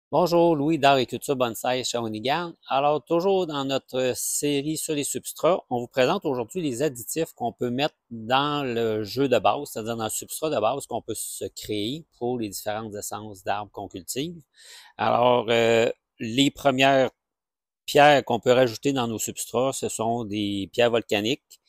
Bonjour, Louis d'Agriculture Bonsai Shawinigan. Alors, toujours dans notre série sur les substrats, on vous présente aujourd'hui les additifs qu'on peut mettre dans le jeu de base, c'est-à-dire dans le substrat de base qu'on peut se créer pour les différentes essences d'arbres qu'on cultive. Alors, les premières pierres qu'on peut rajouter dans nos substrats, ce sont des pierres volcaniques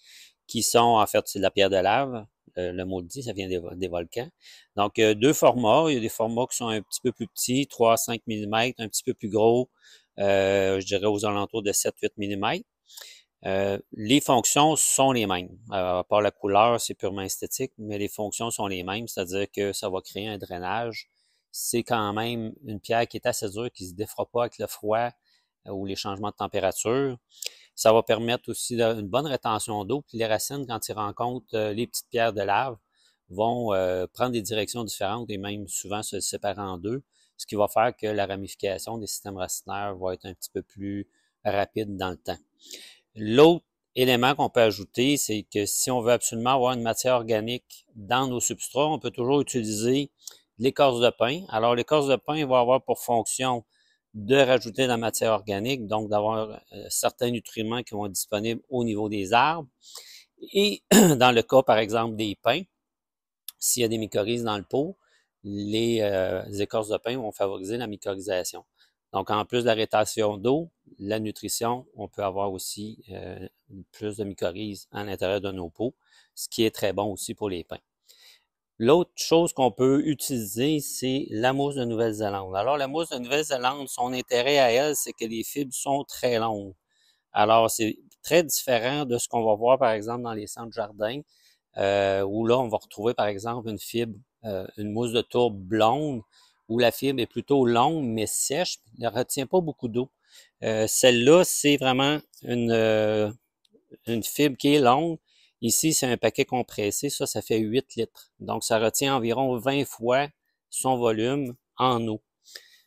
qui sont, en fait, c'est de la pierre de lave. Le mot le dit, ça vient des volcans. Donc, deux formats. Il y a des formats qui sont un petit peu plus petits, 3 à 5 mm, un petit peu plus gros, je dirais aux alentours de 7-8 mm. Les fonctions sont les mêmes. À part la couleur, c'est purement esthétique, mais les fonctions sont les mêmes, c'est-à-dire que ça va créer un drainage. C'est quand même une pierre qui est assez dure, qui ne se défera pas avec le froid ou les changements de température. Ça va permettre aussi une bonne rétention d'eau. Puis les racines, quand ils rencontrent les petites pierres de lave, vont prendre des directions différentes et même souvent se séparer en deux, ce qui va faire que la ramification des systèmes racinaires va être un petit peu plus rapide dans le temps. L'autre élément qu'on peut ajouter, c'est que si on veut absolument avoir une matière organique dans nos substrats, on peut toujours utiliser l'écorce de pin. Alors, l'écorce de pin va avoir pour fonction de rajouter de la matière organique, donc d'avoir certains nutriments qui vont être disponibles au niveau des arbres. Et dans le cas, par exemple, des pins, s'il y a des mycorhizes dans le pot, les écorces de pin vont favoriser la mycorhisation. Donc, en plus de la rétention d'eau, la nutrition, on peut avoir aussi plus de mycorhizes à l'intérieur de nos pots, ce qui est très bon aussi pour les pins. L'autre chose qu'on peut utiliser, c'est la mousse de Nouvelle-Zélande. Alors, la mousse de Nouvelle-Zélande, son intérêt à elle, c'est que les fibres sont très longues. Alors, c'est très différent de ce qu'on va voir, par exemple, dans les centres jardins, où là, on va retrouver, par exemple, une fibre, une mousse de tourbe blonde, où la fibre est plutôt longue, mais sèche, elle ne retient pas beaucoup d'eau. Celle-là, c'est vraiment une fibre qui est longue. Ici, c'est un paquet compressé, ça fait 8 litres. Donc, ça retient environ 20 fois son volume en eau.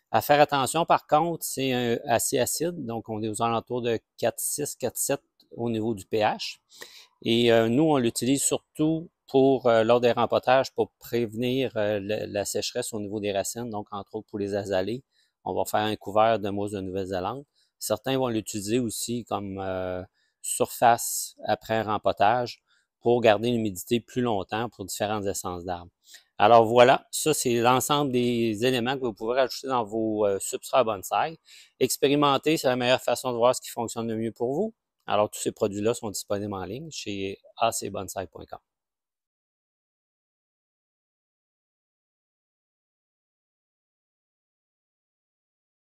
À faire attention, par contre, c'est assez acide, donc on est aux alentours de 4,6, 4,7 au niveau du pH. Et nous, on l'utilise surtout pour lors des rempotages pour prévenir la sécheresse au niveau des racines, donc entre autres pour les azalées. On va faire un couvert de mousse de Nouvelle-Zélande. Certains vont l'utiliser aussi comme surface après un rempotage pour garder l'humidité plus longtemps pour différentes essences d'arbres. Alors voilà, ça c'est l'ensemble des éléments que vous pouvez rajouter dans vos substrats bonsai. Expérimenter, c'est la meilleure façon de voir ce qui fonctionne le mieux pour vous. Alors tous ces produits-là sont disponibles en ligne chez acbonsai.com.